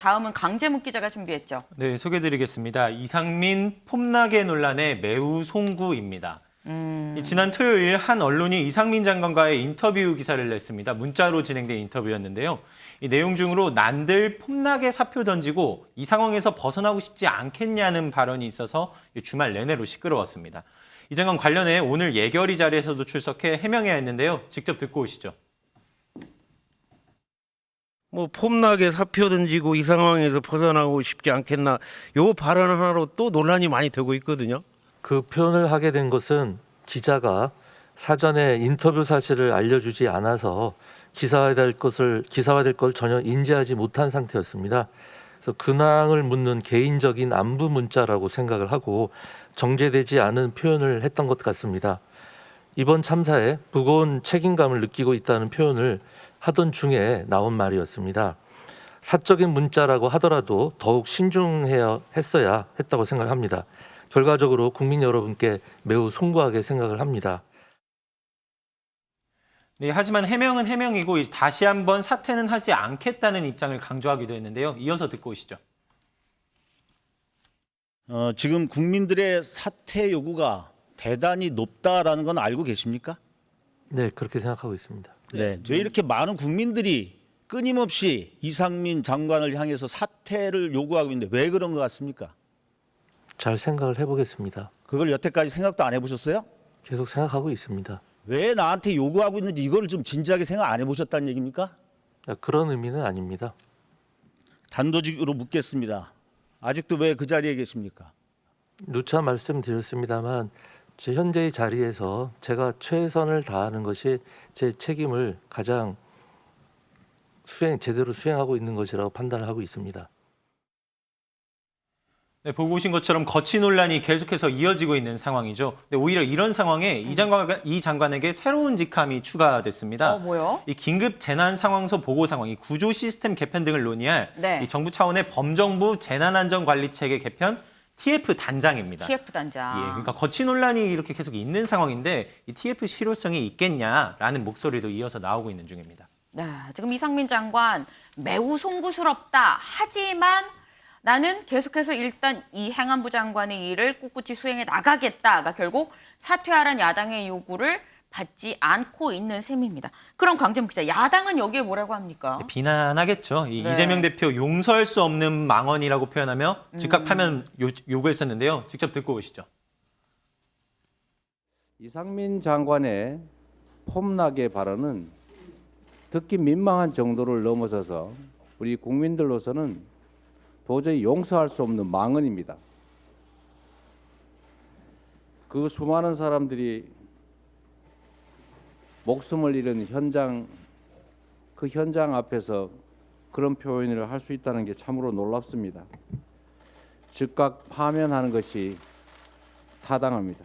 다음은 강재묵 기자가 준비했죠. 네, 소개해드리겠습니다. 이상민 폼나게 논란의 매우 송구입니다. 지난 토요일 한 언론이 이상민 장관과의 인터뷰 기사를 냈습니다. 문자로 진행된 인터뷰였는데요. 이 내용 중으로 난들 폼나게 사표 던지고 이 상황에서 벗어나고 싶지 않겠냐는 발언이 있어서 주말 내내로 시끄러웠습니다. 이 장관 관련해 오늘 예결위 자리에서도 출석해 해명해야 했는데요. 직접 듣고 오시죠. 뭐 폼나게 사표 던지고 이 상황에서 벗어나고 싶지 않겠나 요 발언 하나로 또 논란이 많이 되고 있거든요. 그 표현을 하게 된 것은 기자가 사전에 인터뷰 사실을 알려주지 않아서 기사화될 걸 전혀 인지하지 못한 상태였습니다. 그래서 근황을 묻는 개인적인 안부 문자라고 생각을 하고 정제되지 않은 표현을 했던 것 같습니다. 이번 참사에 무거운 책임감을 느끼고 있다는 표현을 하던 중에 나온 말이었습니다. 사적인 문자라고 하더라도 더욱 신중해야 했다고 생각합니다. 결과적으로 국민 여러분께 매우 송구하게 생각을 합니다. 네, 하지만 해명은 해명이고 다시 한번 사퇴는 하지 않겠다는 입장을 강조하기도 했는데요. 이어서 듣고 오시죠. 지금 국민들의 사퇴 요구가 대단히 높다라는 건 알고 계십니까? 네, 그렇게 생각하고 있습니다. 네. 왜 이렇게 많은 국민들이 끊임없이 이상민 장관을 향해서 사퇴를 요구하고 있는데 왜 그런 것 같습니까? 잘 생각을 해보겠습니다. 그걸 여태까지 생각도 안 해보셨어요? 계속 생각하고 있습니다. 왜 나한테 요구하고 있는지 이걸 좀 진지하게 생각 안 해보셨다는 얘기입니까? 그런 의미는 아닙니다. 단도직으로 묻겠습니다. 아직도 왜 그 자리에 계십니까? 누차 말씀드렸습니다만 제 현재의 자리에서 제가 최선을 다하는 것이 제 책임을 가장 제대로 수행하고 있는 것이라고 판단을 하고 있습니다. 네, 보고 오신 것처럼 거취 논란이 계속해서 이어지고 있는 상황이죠. 근데 오히려 이런 상황에 이 장관에게 새로운 직함이 추가됐습니다. 뭐요? 이 긴급 재난 상황소 보고 상황, 이 구조 시스템 개편 등을 논의할 네. 이 정부 차원의 범정부 재난안전관리체계 개편 TF 단장입니다. TF 단장. 예, 그러니까 거취 논란이 이렇게 계속 있는 상황인데 이 TF 실효성이 있겠냐라는 목소리도 이어서 나오고 있는 중입니다. 네, 지금 이상민 장관 매우 송구스럽다. 하지만 나는 계속해서 일단 이 행안부 장관의 일을 꿋꿋이 수행해 나가겠다가 결국 사퇴하라는 야당의 요구를 받지 않고 있는 셈입니다. 그럼 강재묵 기자, 야당은 여기에 뭐라고 합니까? 비난하겠죠. 네. 이재명 대표 용서할 수 없는 망언이라고 표현하며 즉각 파면 요구했었는데요. 직접 듣고 오시죠. 이상민 장관의 폼나게 발언은 듣기 민망한 정도를 넘어서서 우리 국민들로서는 도저히 용서할 수 없는 망언입니다. 그 수많은 사람들이 목숨을 잃은 그 현장 앞에서 그런 표현을 할 수 있다는 게 참으로 놀랍습니다. 즉각 파면하는 것이 타당합니다.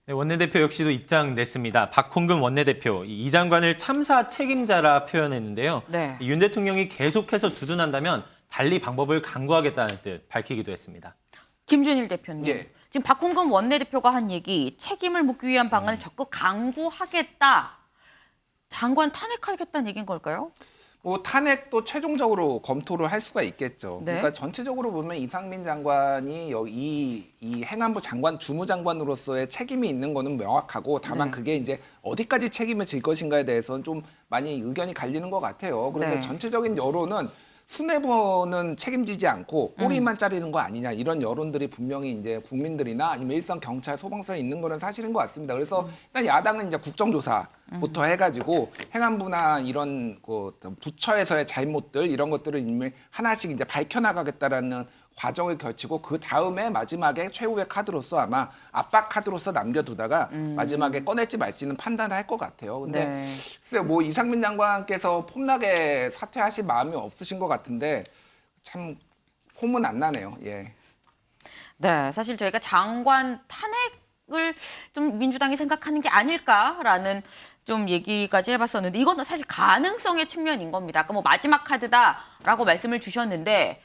네, 원내대표 역시도 입장 냈습니다. 박홍근 원내대표, 이 장관을 참사 책임자라 표현했는데요. 네. 윤 대통령이 계속해서 두둔한다면 달리 방법을 강구하겠다는 뜻 밝히기도 했습니다. 김준일 대표님. 예. 지금 박홍근 원내대표가 한 얘기, 책임을 묻기 위한 방안을 적극 강구하겠다. 장관 탄핵하겠다는 얘기인 걸까요? 뭐 탄핵도 최종적으로 검토를 할 수가 있겠죠. 네. 그러니까 전체적으로 보면 이상민 장관이 이 행안부 장관, 주무장관으로서의 책임이 있는 거는 명확하고 다만 네. 그게 이제 어디까지 책임을 질 것인가에 대해서는 좀 많이 의견이 갈리는 것 같아요. 그런데 네. 전체적인 여론은 수뇌부는 책임지지 않고 꼬리만 자르는 거 아니냐 이런 여론들이 분명히 이제 국민들이나 아니면 일선 경찰 소방서에 있는 거는 사실인 것 같습니다. 그래서 일단 야당은 이제 국정조사부터 해가지고 행안부나 이런 그 부처에서의 잘못들 이런 것들을 이미 하나씩 이제 밝혀나가겠다라는 과정을 거치고 그 다음에 마지막에 최후의 카드로서 아마 압박 카드로서 남겨두다가 마지막에 꺼낼지 말지는 판단을 할 것 같아요. 근데 네. 글쎄요, 뭐 이상민 장관께서 폼나게 사퇴하실 마음이 없으신 것 같은데 참 폼은 안 나네요. 예. 네, 사실 저희가 장관 탄핵을 좀 민주당이 생각하는 게 아닐까라는 좀 얘기까지 해봤었는데 이건 사실 가능성의 측면인 겁니다. 아까 뭐 마지막 카드다라고 말씀을 주셨는데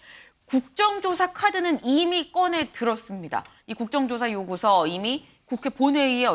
국정조사 카드는 이미 꺼내 들었습니다. 이 국정조사 요구서 이미 국회 본회의에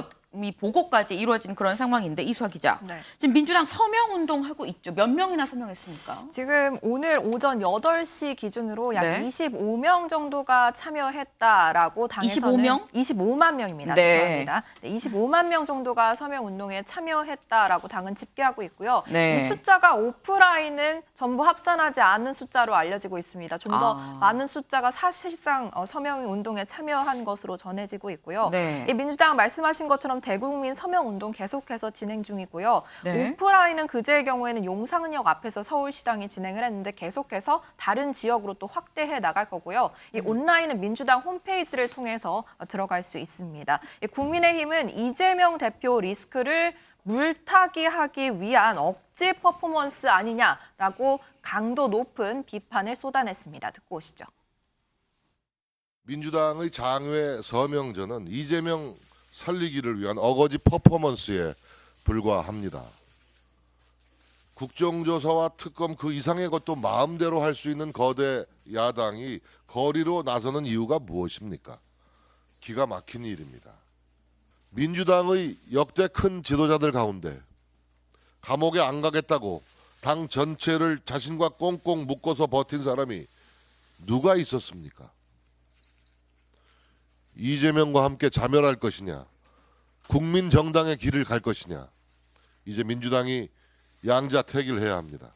보고까지 이루어진 그런 상황인데 이수아 기자. 네. 지금 민주당 서명 운동하고 있죠. 몇 명이나 서명했습니까? 지금 오늘 오전 8시 기준으로 약 네. 25명 정도가 참여했다라고 당에서는 25명? 25만 명입니다. 네. 죄송합니다. 네, 25만 명 정도가 서명 운동에 참여했다라고 당은 집계하고 있고요. 네. 이 숫자가 오프라인은 전부 합산하지 않은 숫자로 알려지고 있습니다. 좀 더 많은 숫자가 사실상 서명 운동에 참여한 것으로 전해지고 있고요. 네. 이 민주당 말씀하신 것처럼 대국민 서명 운동 계속해서 진행 중이고요. 네. 오프라인은 그제의 경우에는 용산역 앞에서 서울시당이 진행을 했는데 계속해서 다른 지역으로 또 확대해 나갈 거고요. 이 온라인은 민주당 홈페이지를 통해서 들어갈 수 있습니다. 이 국민의힘은 이재명 대표 리스크를 물타기하기 위한 억지 퍼포먼스 아니냐라고 강도 높은 비판을 쏟아냈습니다. 듣고 오시죠. 민주당의 장외 서명전은 이재명 살리기를 위한 어거지 퍼포먼스에 불과합니다. 국정조사와 특검 그 이상의 것도 마음대로 할 수 있는 거대 야당이 거리로 나서는 이유가 무엇입니까? 기가 막힌 일입니다. 민주당의 역대 큰 지도자들 가운데 감옥에 안 가겠다고 당 전체를 자신과 꽁꽁 묶어서 버틴 사람이 누가 있었습니까? 이재명과 함께 자멸할 것이냐, 국민 정당의 길을 갈 것이냐, 이제 민주당이 양자택일해야 합니다.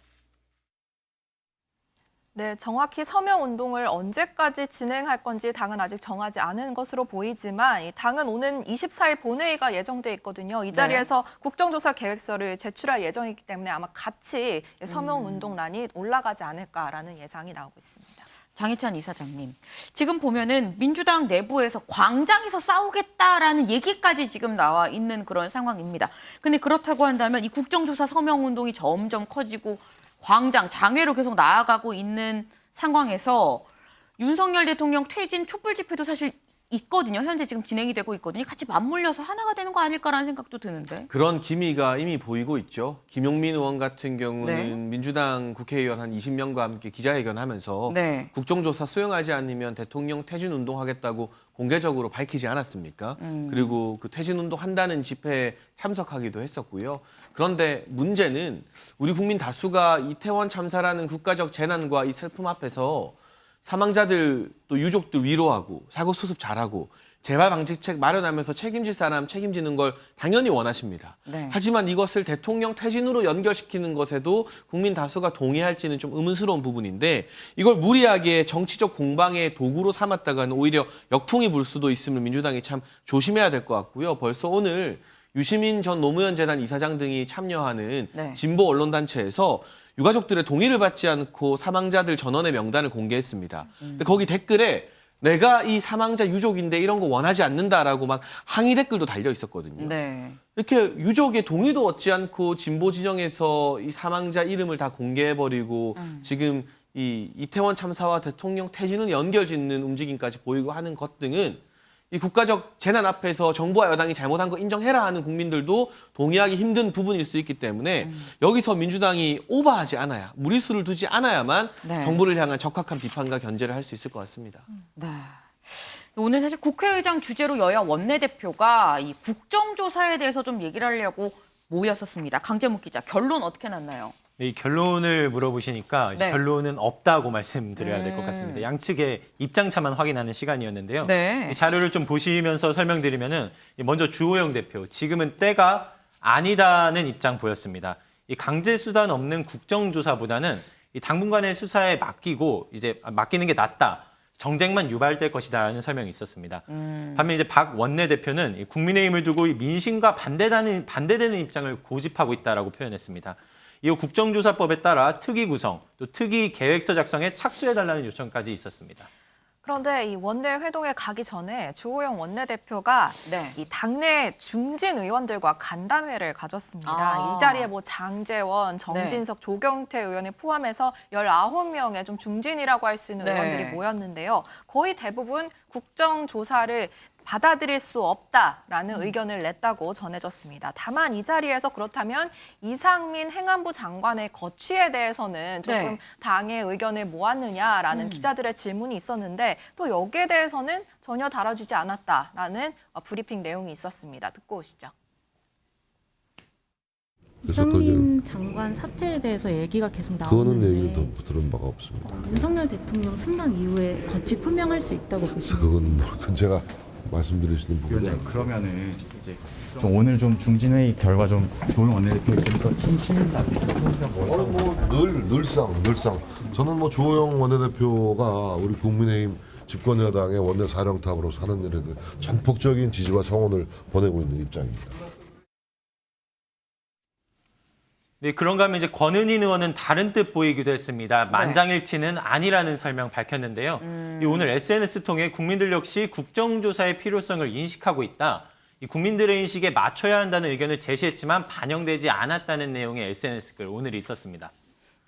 네, 정확히 서명 운동을 언제까지 진행할 건지 당은 아직 정하지 않은 것으로 보이지만 이 당은 오는 24일 본회의가 예정돼 있거든요. 이 자리에서 국정조사 계획서를 제출할 예정이기 때문에 아마 같이 서명 운동란이 올라가지 않을까라는 예상이 나오고 있습니다. 장희찬 이사장님, 지금 보면은 민주당 내부에서 광장에서 싸우겠다라는 얘기까지 지금 나와 있는 그런 상황입니다. 근데 그렇다고 한다면 이 국정조사 서명 운동이 점점 커지고 광장, 장외로 계속 나아가고 있는 상황에서 윤석열 대통령 퇴진 촛불 집회도 사실 있거든요. 현재 지금 진행이 되고 있거든요. 같이 맞물려서 하나가 되는 거 아닐까라는 생각도 드는데. 그런 기미가 이미 보이고 있죠. 김용민 의원 같은 경우는 네. 민주당 국회의원 한 20명과 함께 기자회견하면서 네. 국정조사 수용하지 않으면 대통령 퇴진 운동하겠다고 공개적으로 밝히지 않았습니까? 그리고 그 퇴진 운동 한다는 집회에 참석하기도 했었고요. 그런데 문제는 우리 국민 다수가 이태원 참사라는 국가적 재난과 이 슬픔 앞에서 사망자들 또 유족들 위로하고 사고 수습 잘하고 재발 방지책 마련하면서 책임질 사람 책임지는 걸 당연히 원하십니다. 네. 하지만 이것을 대통령 퇴진으로 연결시키는 것에도 국민 다수가 동의할지는 좀 의문스러운 부분인데 이걸 무리하게 정치적 공방의 도구로 삼았다가는 오히려 역풍이 불 수도 있음을 민주당이 참 조심해야 될 것 같고요. 벌써 오늘 유시민 전 노무현 재단 이사장 등이 참여하는 네. 진보 언론단체에서 유가족들의 동의를 받지 않고 사망자들 전원의 명단을 공개했습니다. 근데 거기 댓글에 내가 이 사망자 유족인데 이런 거 원하지 않는다라고 막 항의 댓글도 달려 있었거든요. 네. 이렇게 유족의 동의도 얻지 않고 진보 진영에서 이 사망자 이름을 다 공개해버리고 지금 이 이태원 참사와 대통령 퇴진을 연결짓는 움직임까지 보이고 하는 것 등은 이 국가적 재난 앞에서 정부와 여당이 잘못한 거 인정해라 하는 국민들도 동의하기 힘든 부분일 수 있기 때문에 여기서 민주당이 오버하지 않아야 무리수를 두지 않아야만 네. 정부를 향한 적합한 비판과 견제를 할 수 있을 것 같습니다. 네. 오늘 사실 국회의장 주재로 여야 원내대표가 이 국정조사에 대해서 좀 얘기를 하려고 모였었습니다. 강재묵 기자, 결론 어떻게 났나요? 이 결론을 물어보시니까 이제 네. 결론은 없다고 말씀드려야 될 것 같습니다. 양측의 입장차만 확인하는 시간이었는데요. 네. 이 자료를 좀 보시면서 설명드리면은 먼저 주호영 대표, 지금은 때가 아니다는 입장 보였습니다. 이 강제 수단 없는 국정조사보다는 이 당분간의 수사에 맡기고 이제 맡기는 게 낫다. 정쟁만 유발될 것이다라는 설명이 있었습니다. 반면 이제 박 원내대표는 이 국민의힘을 두고 이 민심과 반대되는 입장을 고집하고 있다라고 표현했습니다. 이후 국정조사법에 따라 특위 구성, 또 특위 계획서 작성에 착수해달라는 요청까지 있었습니다. 그런데 이 원내 회동에 가기 전에 주호영 원내대표가 네. 이 당내 중진 의원들과 간담회를 가졌습니다. 아. 이 자리에 뭐 장제원, 정진석, 조경태 의원을 포함해서 19명의 좀 중진이라고 할 수 있는 네. 의원들이 모였는데요. 거의 대부분 국정조사를 받아들일 수 없다라는 의견을 냈다고 전해졌습니다. 다만 이 자리에서 그렇다면 이상민 행안부 장관의 거취에 대해서는 조금 네. 당의 의견을 모았느냐라는 기자들의 질문이 있었는데 또 여기에 대해서는 전혀 다뤄지지 않았다라는 브리핑 내용이 있었습니다. 듣고 오시죠. 이상민 장관 사퇴에 대해서 얘기가 계속 그거는 나오는데 얘기도 들은 바가 없습니다. 윤석열 대통령 순방 이후에 거취 표명할 수 있다고 보시나요? 그건 제가 말씀드릴 수 있는 부분이 위원장님 아닙니다. 그러면은 이제 좀 오늘 좀 중진회의 결과 좀 조용 원내대표 좀더 친친다 늘상 저는 뭐 주호영 원내대표가 우리 국민의힘 집권 여당의 원내 사령탑으로 사는 일에 대해 전폭적인 지지와 성원을 보내고 있는 입장입니다. 네, 그런가 하면 이제 권은희 의원은 다른 뜻 보이기도 했습니다. 만장일치는 아니라는 설명 밝혔는데요. 이 오늘 SNS 통해 국민들 역시 국정조사의 필요성을 인식하고 있다. 이 국민들의 인식에 맞춰야 한다는 의견을 제시했지만 반영되지 않았다는 내용의 SNS 글 오늘 있었습니다.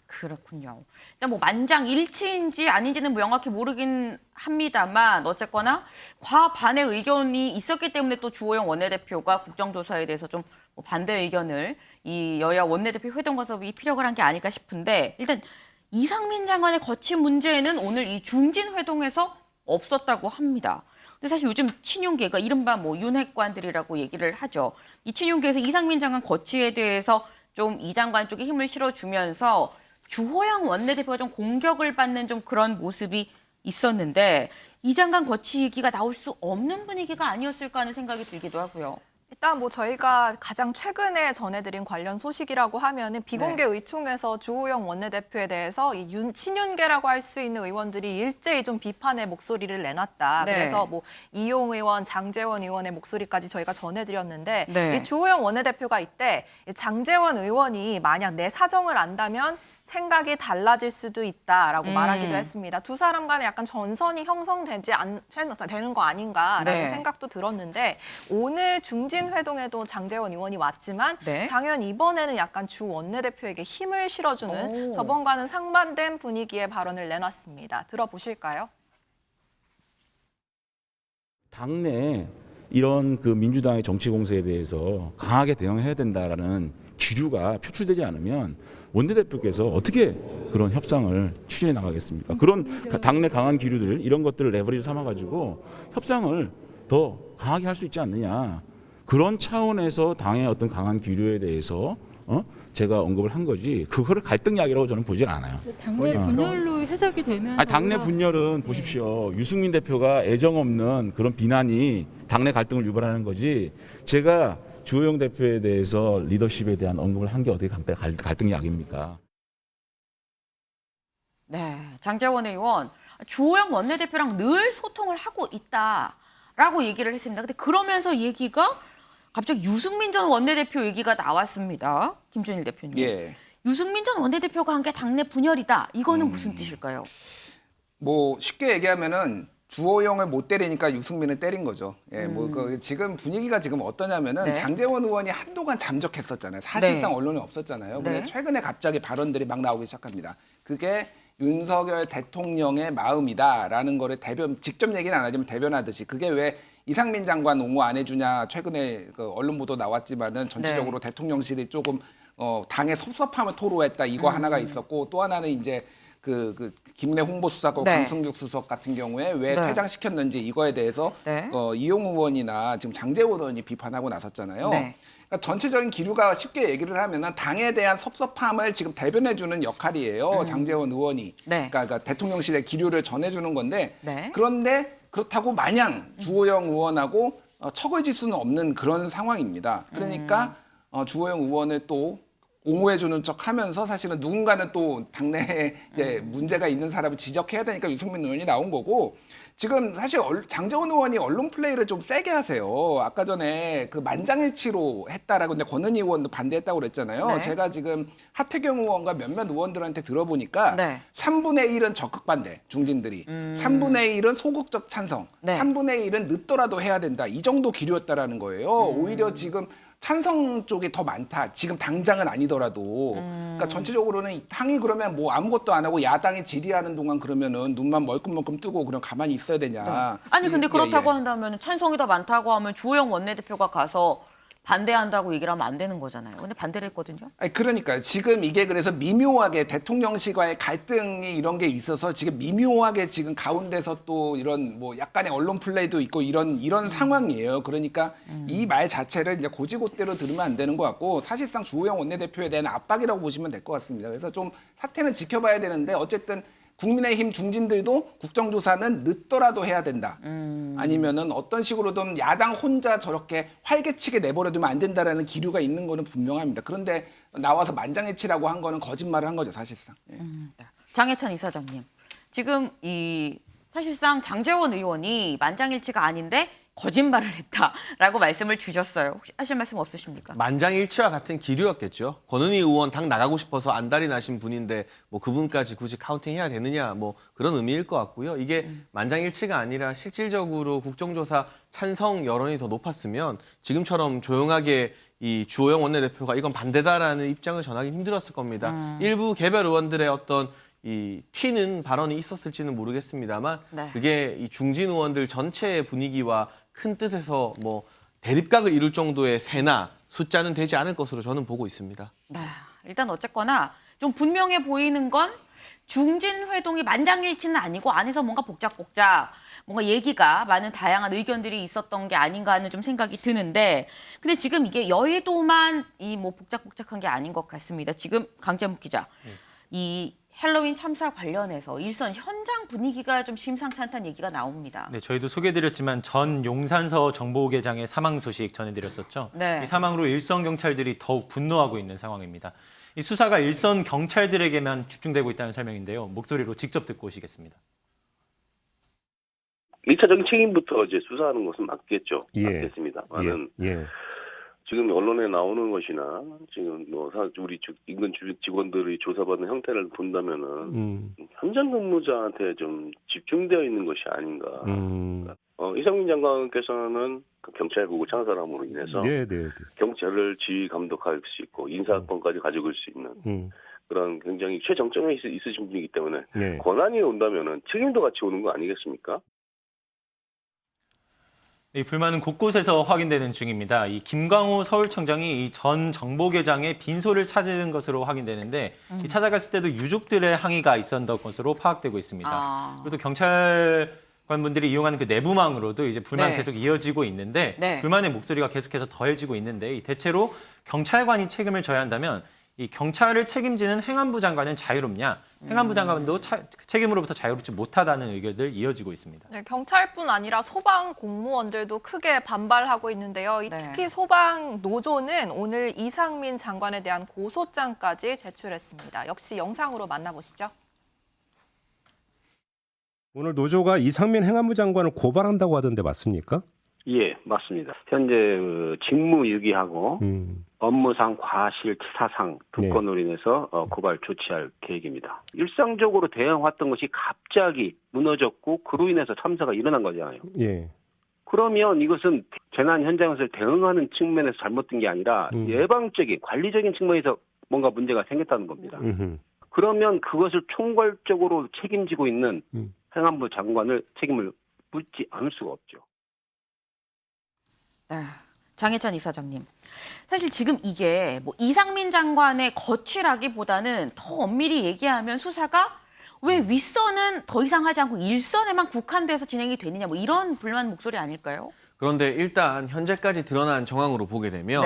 그렇군요. 뭐 만장일치인지 아닌지는 명확히 모르긴 합니다만 어쨌거나 과반의 의견이 있었기 때문에 또 주호영 원내대표가 국정조사에 대해서 좀 반대 의견을 이 여야 원내대표 회동 가서 이 피력을 한 게 아닐까 싶은데 일단 이상민 장관의 거취 문제는 오늘 이 중진 회동에서 없었다고 합니다. 근데 사실 요즘 친윤계가 이른바 뭐 윤핵관들이라고 얘기를 하죠. 이 친윤계에서 이상민 장관 거취에 대해서 좀 이 장관 쪽에 힘을 실어주면서 주호영 원내대표가 좀 공격을 받는 좀 그런 모습이 있었는데 이 장관 거취 얘기가 나올 수 없는 분위기가 아니었을까 하는 생각이 들기도 하고요. 일단 뭐 저희가 가장 최근에 전해드린 관련 소식이라고 하면은 비공개 의총에서 주호영 원내대표에 대해서 이 친윤계라고 할 수 있는 의원들이 일제히 좀 비판의 목소리를 내놨다. 네. 그래서 뭐 이용 의원, 장제원 의원의 목소리까지 저희가 전해드렸는데 네. 이 주호영 원내대표가 이때 장제원 의원이 만약 내 사정을 안다면 생각이 달라질 수도 있다라고 말하기도 했습니다. 두 사람 간에 약간 전선이 되는 거 아닌가라는 네. 생각도 들었는데 오늘 중진 회동에도 장제원 의원이 왔지만 네. 장현 이번에는 약간 주 원내대표에게 힘을 실어주는 오. 저번과는 상반된 분위기의 발언을 내놨습니다. 들어보실까요? 당내 이런 그 민주당의 정치 공세에 대해서 강하게 대응해야 된다라는 기류가 표출되지 않으면 원내대표께서 어떻게 그런 협상을 추진해 나가겠습니까? 그런 당내 강한 기류들 이런 것들을 레버리지 삼아가지고 협상을 더 강하게 할 수 있지 않느냐. 그런 차원에서 당의 어떤 강한 기류에 대해서 제가 언급을 한 거지 그거를 갈등 이야기라고 저는 보질 않아요. 당내 분열로 해석이 되면 당내 분열은 보십시오. 유승민 대표가 애정 없는 그런 비난이 당내 갈등을 유발하는 거지. 제가 주호영 대표에 대해서 리더십에 대한 언급을 한 게 어떻게 갈등 이야기입니까? 네, 장제원 의원 주호영 원내대표랑 늘 소통을 하고 있다라고 얘기를 했습니다. 근데 그러면서 얘기가 갑자기 유승민 전 원내대표 얘기가 나왔습니다. 김준일 대표님. 예. 유승민 전 원내대표가 한 게 당내 분열이다. 이거는 무슨 뜻일까요? 뭐 쉽게 얘기하면은 주호영을 못 때리니까 유승민을 때린 거죠. 예, 지금 분위기가 지금 어떠냐면은 네. 장제원 의원이 한동안 잠적했었잖아요. 사실상 네. 언론에 없었잖아요. 근데 네. 최근에 갑자기 발언들이 막 나오기 시작합니다. 그게 윤석열 대통령의 마음이다라는 거를 직접 얘기는 안 하지만 대변하듯이 그게 왜 이상민 장관 옹호 안 해주냐 최근에 그 언론 보도 나왔지만은 전체적으로 네. 대통령실이 조금 당의 섭섭함을 토로했다 이거 하나가 있었고 또 하나는 이제 그 김내 홍보수석하고 네. 강승규 수석 같은 경우에 왜 네. 퇴장시켰는지 이거에 대해서 네. 이용 의원이나 지금 장제원 의원이 비판하고 나섰잖아요. 네. 그러니까 전체적인 기류가 쉽게 얘기를 하면은 당에 대한 섭섭함을 지금 대변해주는 역할이에요. 장제원 의원이. 네. 그러니까 주호영 기류를 전해주는 건데 네. 그런데 그렇다고 마냥 주호영 의원하고 척을 수는 없는 그런 상황입니다. 그러니까 주호영 의원을 또 옹호해주는 척하면서 사실은 누군가는 또 당내에 이제 문제가 있는 사람을 지적해야 되니까 유승민 의원이 나온 거고 지금 사실 장제원 의원이 언론 플레이를 좀 세게 하세요. 아까 전에 그 만장일치로 했다라고 근데 권은희 의원도 반대했다고 그랬잖아요. 네. 제가 지금 하태경 의원과 몇몇 의원들한테 들어보니까 네. 3분의 1은 적극 반대 중진들이 3분의 1은 소극적 찬성 네. 3분의 1은 늦더라도 해야 된다 이 정도 기류였다라는 거예요. 오히려 지금 찬성 쪽이 더 많다. 지금 당장은 아니더라도. 그러니까 전체적으로는 당이 그러면 뭐 아무것도 안 하고 야당이 질의하는 동안 그러면은 눈만 멀끔멀끔 뜨고 그냥 가만히 있어야 되냐. 네. 아니 근데 예, 그렇다고 예. 한다면 찬성이 더 많다고 하면 주호영 원내대표가 가서 반대한다고 얘기를 하면 안 되는 거잖아요. 근데 반대를 했거든요. 아니 그러니까요. 지금 이게 그래서 미묘하게 대통령실과의 갈등이 이런 게 있어서 지금 미묘하게 지금 가운데서 또 이런 뭐 약간의 언론 플레이도 있고 이런 상황이에요. 그러니까 이 말 자체를 이제 고지고대로 들으면 안 되는 것 같고 사실상 주호영 원내대표에 대한 압박이라고 보시면 될 것 같습니다. 그래서 좀 사태는 지켜봐야 되는데 어쨌든 국민의힘 중진들도 국정조사는 늦더라도 해야 된다. 아니면은 어떤 식으로든 야당 혼자 저렇게 활개치게 내버려두면 안 된다라는 기류가 있는 거는 분명합니다. 그런데 나와서 만장일치라고 한 거는 거짓말을 한 거죠, 사실상. 예. 장해찬 이사장님, 지금 사실상 장제원 의원이 만장일치가 아닌데 거짓말을 했다라고 말씀을 주셨어요. 혹시 하실 말씀 없으십니까? 만장일치와 같은 기류였겠죠. 권은희 의원 당 나가고 싶어서 안달이 나신 분인데 뭐 그분까지 굳이 카운팅해야 되느냐 뭐 그런 의미일 것 같고요. 이게 만장일치가 아니라 실질적으로 국정조사 찬성 여론이 더 높았으면 지금처럼 조용하게 이 주호영 원내대표가 이건 반대다라는 입장을 전하기 힘들었을 겁니다. 일부 개별 의원들의 어떤 이 튀는 발언이 있었을지는 모르겠습니다만 네. 그게 이 중진 의원들 전체의 분위기와 큰 뜻에서 뭐 대립각을 이룰 정도의 세나 숫자는 되지 않을 것으로 저는 보고 있습니다. 네, 일단 어쨌거나 좀 분명해 보이는 건 중진 회동이 만장일치는 아니고 안에서 뭔가 복작복작 뭔가 얘기가 많은 다양한 의견들이 있었던 게 아닌가 하는 좀 생각이 드는데 근데 지금 이게 여의도만 뭐 복작복작한 게 아닌 것 같습니다. 지금 강재묵 기자, 이 헬로윈 참사 관련해서 일선 현장 분위기가 좀 심상치 않다는 얘기가 나옵니다. 네, 저희도 소개해드렸지만 전 용산서 정보계장의 사망 소식 전해드렸었죠. 네. 이 사망으로 일선 경찰들이 더욱 분노하고 있는 상황입니다. 이 수사가 일선 경찰들에게만 집중되고 있다는 설명인데요. 목소리로 직접 듣고 오시겠습니다. 1차적인 책임부터 이제 수사하는 것은 맞겠죠. 예. 맞겠습니다. 나는 예. 지금 언론에 나오는 것이나 지금 뭐 우리 인근 직원들이 조사받는 형태를 본다면은 현장 근무자한테 좀 집중되어 있는 것이 아닌가. 이상민 장관께서는 그 경찰국을 창설함으로 인해서 경찰을 지휘 감독할 수 있고 인사권까지 가지고 수 있는 그런 굉장히 최정점에 있으신 분이기 때문에 권한이 온다면은 책임도 같이 오는 거 아니겠습니까? 이 불만은 곳곳에서 확인되는 중입니다. 이 김광호 서울청장이 이 전 정보계장의 빈소를 찾은 것으로 확인되는데 이 찾아갔을 때도 유족들의 항의가 있었던 것으로 파악되고 있습니다. 그리고 또 경찰관분들이 이용하는 그 내부망으로도 이제 불만 계속 이어지고 있는데 불만의 목소리가 계속해서 더해지고 있는데 이 대체로 경찰관이 책임을 져야 한다면 이 경찰을 책임지는 행안부 장관은 자유롭냐? 행안부 장관도 책임으로부터 자유롭지 못하다는 의견들 이어지고 있습니다. 네, 경찰뿐 아니라 소방 공무원들도 크게 반발하고 있는데요. 특히 소방 노조는 오늘 이상민 장관에 대한 고소장까지 제출했습니다. 역시 영상으로 만나보시죠. 오늘 노조가 이상민 행안부 장관을 고발한다고 하던데 맞습니까? 예, 맞습니다. 현재 직무유기하고 업무상 과실치사상 두 건으로 인해서 고발 조치할 계획입니다. 일상적으로 대응했던 것이 갑자기 무너졌고 그로 인해서 참사가 일어난 거잖아요. 예. 그러면 이것은 재난 현장에서 대응하는 측면에서 잘못된 게 아니라 예방적인 관리적인 측면에서 뭔가 문제가 생겼다는 겁니다. 그러면 그것을 총괄적으로 책임지고 있는 행안부 장관을 책임을 묻지 않을 수가 없죠. 네, 장해찬 이사장님. 사실 지금 이게 뭐 이상민 장관의 거취라기보다는 더 엄밀히 얘기하면 수사가 왜 윗선은 더 이상 하지 않고 일선에만 국한돼서 진행이 되느냐 뭐 이런 불만 목소리 아닐까요? 그런데 일단 현재까지 드러난 정황으로 보게 되면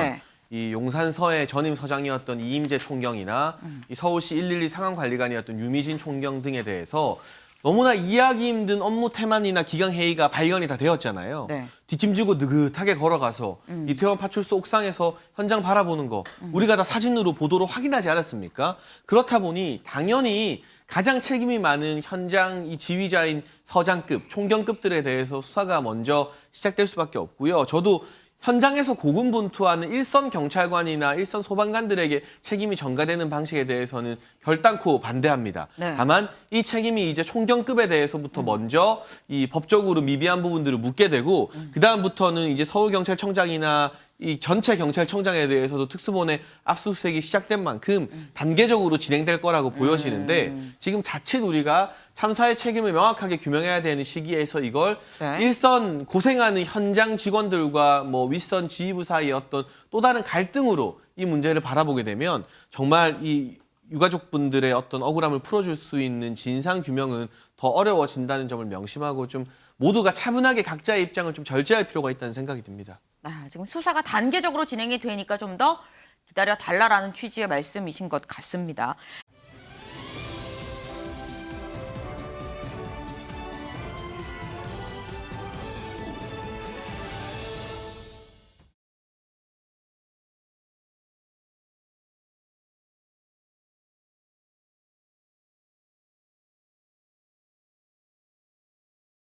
이 용산서의 전임 서장이었던 이임재 총경이나 이 서울시 112 상황관리관이었던 유미진 총경 등에 대해서 너무나 이해하기 힘든 업무 태만이나 기강회의가 발견이 다 되었잖아요. 뒷짐지고 느긋하게 걸어가서 이태원 파출소 옥상에서 현장 바라보는 거 우리가 다 사진으로 보도로 확인하지 않았습니까? 그렇다 보니 당연히 가장 책임이 많은 현장 이 지휘자인 서장급, 총경급들에 대해서 수사가 먼저 시작될 수밖에 없고요. 저도 현장에서 고군분투하는 일선 경찰관이나 일선 소방관들에게 책임이 전가되는 방식에 대해서는 결단코 반대합니다. 다만 이 책임이 이제 총경급에 대해서부터 먼저 이 법적으로 미비한 부분들을 묻게 되고 그 다음부터는 이제 서울경찰청장이나 이 전체 경찰청장에 대해서도 특수본의 압수수색이 시작된 만큼 단계적으로 진행될 거라고 보여지는데 지금 자칫 우리가 참사의 책임을 명확하게 규명해야 되는 시기에서 이걸 네. 일선 고생하는 현장 직원들과 뭐 윗선 지휘부 사이의 어떤 또 다른 갈등으로 이 문제를 바라보게 되면 정말 이 유가족분들의 어떤 억울함을 풀어줄 수 있는 진상 규명은 더 어려워진다는 점을 명심하고 좀 모두가 차분하게 각자의 입장을 좀 절제할 필요가 있다는 생각이 듭니다. 지금 수사가 단계적으로 진행이 되니까 좀 더 기다려 달라라는 취지의 말씀이신 것 같습니다.